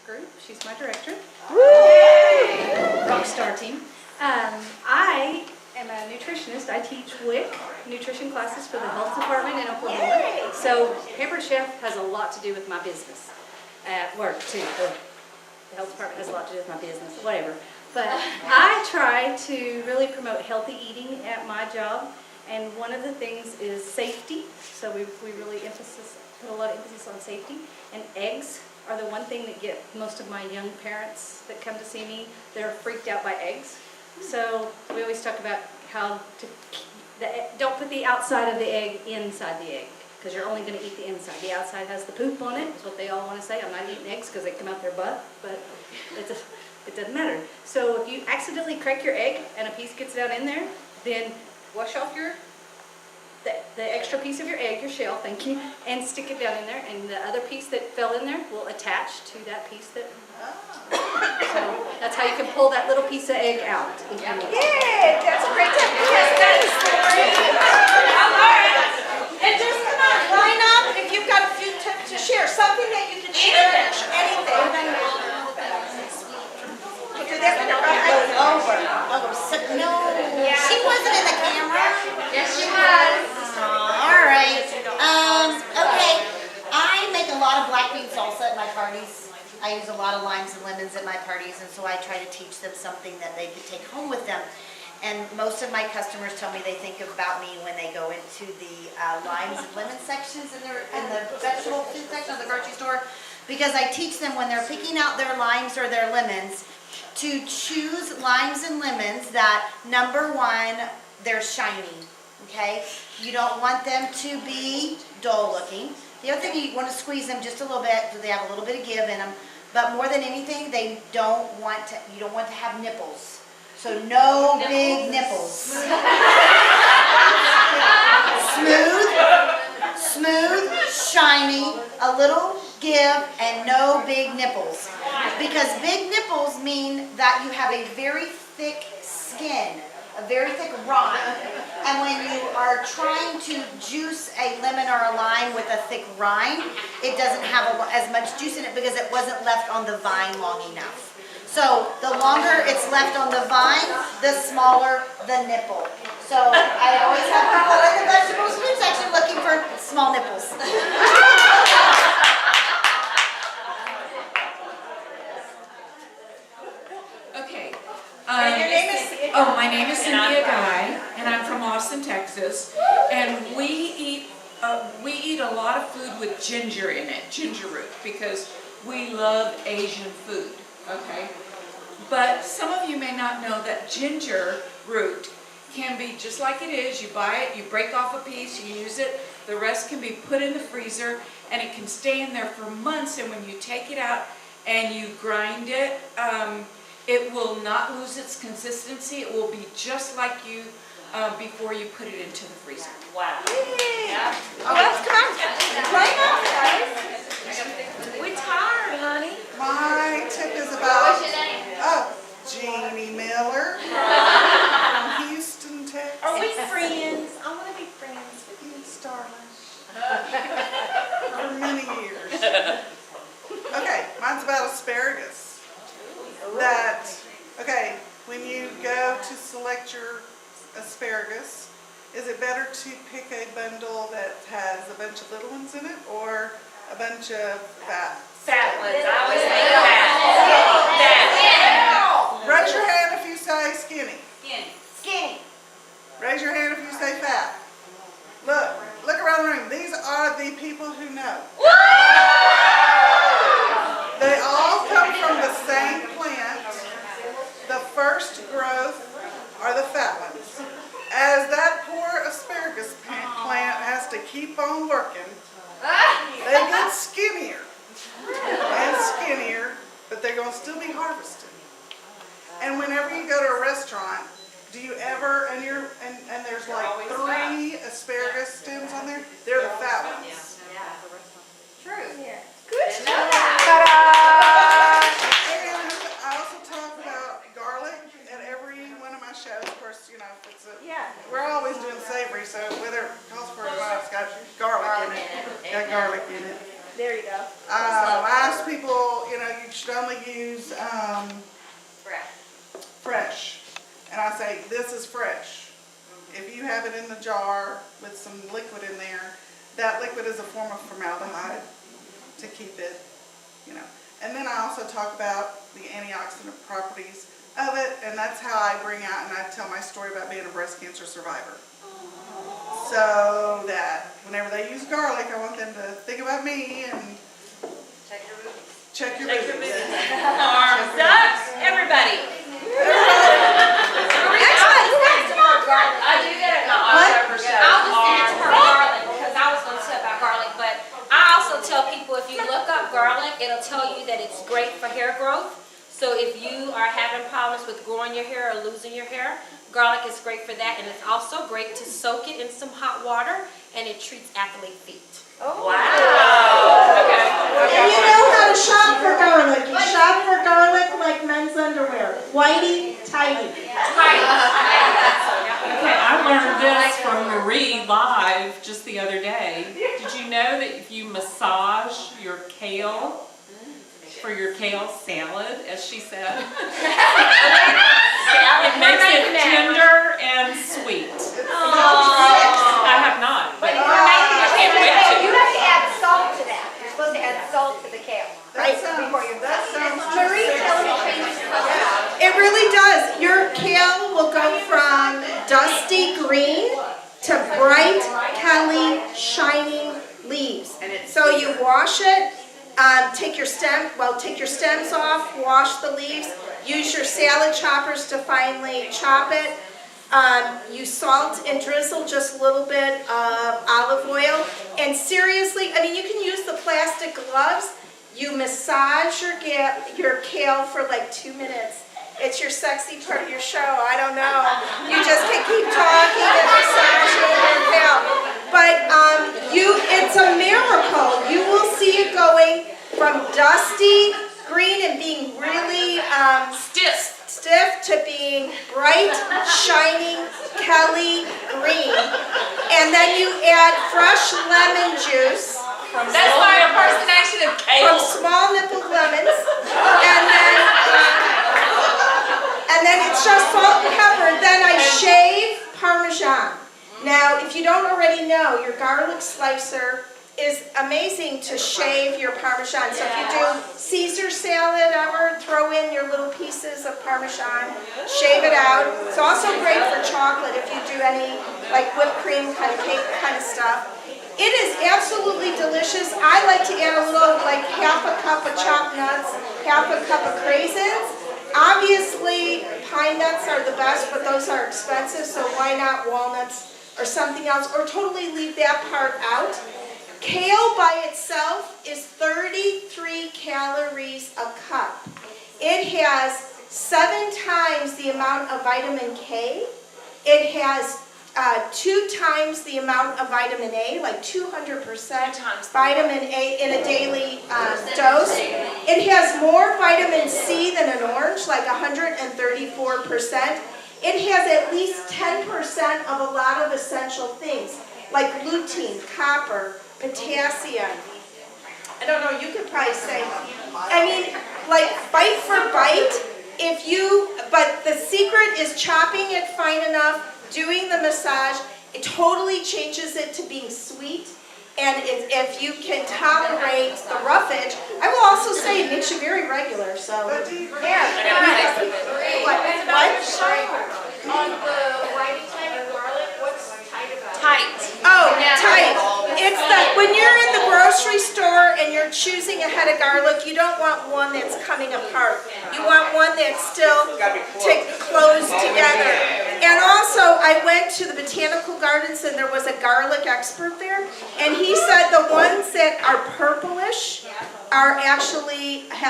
group. She's my director. Rockstar team. I am a nutritionist. I teach WIC, nutrition classes for the health department in Oklahoma. So Pampered Chef has a lot to do with my business at work too. The health department has a lot to do with my business, whatever. But I try to really promote healthy eating at my job. And one of the things is safety. So we really put a lot of emphasis on safety. And eggs are the one thing that get most of my young parents that come to see me, they're freaked out by eggs. So we always talk about how to don't put the outside of the egg inside the egg, because you're only going to eat the inside. The outside has the poop on it, is what they all want to say. I'm not eating eggs because they come out their butt, but it doesn't matter. So if you accidentally crack your egg and a piece gets down in there, then wash off the extra piece of your egg, your shell, thank you, and stick it down in there, and the other piece that fell in there will attach to that piece that... So that's how you can pull that little piece of egg out. Yeah, that's a great tip. Yes, that is great. All right. And just come on, line up if you've got a few tips to share. Something that you can share. Anything. Do this in the right over. No, she wasn't in the camera. Yes, she was. All right. Okay. I make a lot of black bean salsa at my parties. I use a lot of limes and lemons at my parties, and so I try to teach them something that they could take home with them. And most of my customers tell me they think about me when they go into the limes and lemon sections in the vegetable food section of the grocery store, because I teach them when they're picking out their limes or their lemons to choose limes and lemons that, number one, they're shiny, okay? You don't want them to be dull looking. The other thing, you want to squeeze them just a little bit so they have a little bit of give in them. But more than anything, you don't want to have nipples. So no big nipples. Smooth, shiny, a little give, and no big nipples. Because big nipples mean that you have a very thick skin, a very thick rind. And when you are trying to juice a lemon or a lime with a thick rind, it doesn't have as much juice in it because it wasn't left on the vine long enough. So the longer it's left on the vine, the smaller the nipple. So I always have people in the vegetables food section looking for small nipples. Okay. And your name is? Oh, my name is Cynthia Guy, and I'm from Austin, Texas. And we eat a lot of food with ginger in it, ginger root, because we love Asian food. Okay. But some of you may not know that ginger root can be just like it is. You buy it, you break off a piece, you use it. The rest can be put in the freezer, and it can stay in there for months. And when you take it out and you grind it, it will not lose its consistency. It will be just like you before you put it into the freezer. Wow. Yeah. Oh, let's come on. Right now, guys. We're tired, honey. My tip is about, What's your name? Jeannie Miller from Houston, Texas. Are we friends? I want to be friends with you, Starlish. For many years. Okay, mine's about asparagus. When you go to select your asparagus, is it better to pick a bundle that has a bunch of little ones in it or a bunch of fat? Fat ones. I always think fat. Raise your hand if you say skinny. Skinny. Raise your hand if you say fat. Look around the room. These are the people who know. They all come from the same plant. The first growth are the fat ones. As that poor asparagus plant has to keep on working, they get skinnier and skinnier, but they're going to still be harvested. And whenever you go to a restaurant, do you ever, and there's like 3 asparagus stems on there, they're the fat ones. True. Yeah. Good job. And I also talk about garlic at every one of my shows. Of course, if it's we're always doing savory, so whether it calls for it or not, it's got garlic in it. There you go. I ask people, you should only use fresh. And I say, this is fresh. If you have it in the jar with some liquid in there, that liquid is a form of formaldehyde to keep it, And then I also talk about the antioxidant properties of it, and that's how I bring out and I tell my story about being a breast cancer survivor. So that whenever they use garlic, I want them to think about me and check your booties. Arms up, everybody. Excellent. I do that at my October show. I'll just answer her garlic because I was going to say about garlic, but I also tell people if you look up garlic, it'll tell you that it's great for hair growth. So if you are having problems with growing your hair or losing your hair, garlic is great for that, and it's also great to soak it in some hot water, and it treats athlete feet. Oh. Wow. Okay. And you know how to shop for garlic. You shop for garlic like men's underwear. Whitey, tighty. Okay, I learned this from Marie live just the other day. Did you know that if you massage your kale for your kale salad, as she said, it makes it tender and sweet? I have not, but I can't wait to. You have to add salt to that. You're supposed to add salt to the kale. That sounds Marie, too tell sexy. me changes the color. It really does. Your kale will go from dusty green to bright, Kelly, shining leaves. So you wash it, take your stems off, wash the leaves, use your salad choppers to finely chop it. You salt and drizzle just a little bit of olive oil. And seriously, you can use the plastic gloves. You massage your kale for like 2 minutes. It's your sexy part of your show. I don't know. You just can keep talking and massaging your kale. But it's a miracle. You will see it going from dusty green and being really stiff to being bright, shining, Kelly green. And then you add fresh lemon juice. That's my impersonation of From kale. small nippled lemons. And then it's just salt and pepper. Then I shave Parmesan. Now, if you don't already know, your garlic slicer is amazing to shave your Parmesan. So if you do Caesar salad ever, throw in your little pieces of Parmesan, shave it out. It's also great for chocolate if you do any like whipped cream kind of cake kind of stuff. It is absolutely delicious. I like to add a little, like half a cup of chopped nuts, half a cup of craisins. Obviously, pine nuts are the best, but those are expensive, so why not walnuts or something else, or totally leave that part out. Kale by itself is 33 calories a cup. It has 7 times the amount of vitamin K. It has 2 times the amount of vitamin A, like 200% vitamin A in a daily dose. It has more vitamin C than an orange, like 134%. It has at least 10% of a lot of essential things, like lutein, copper, potassium. I don't know, you could probably say, like bite for bite, but the secret is chopping it fine enough, doing the massage. It totally changes it to being sweet, and if you can tolerate the rough edge, I will also say it makes you very regular, so. But do you What? On the whitey type of garlic, what's tight about it? Tight. Oh, tight. It's when you're in the grocery store and you're choosing a head of garlic, you don't want one that's coming apart. You want one that's still closed together. And also, I went to the botanical gardens and there was a garlic expert there, and he said the ones that are purplish are actually have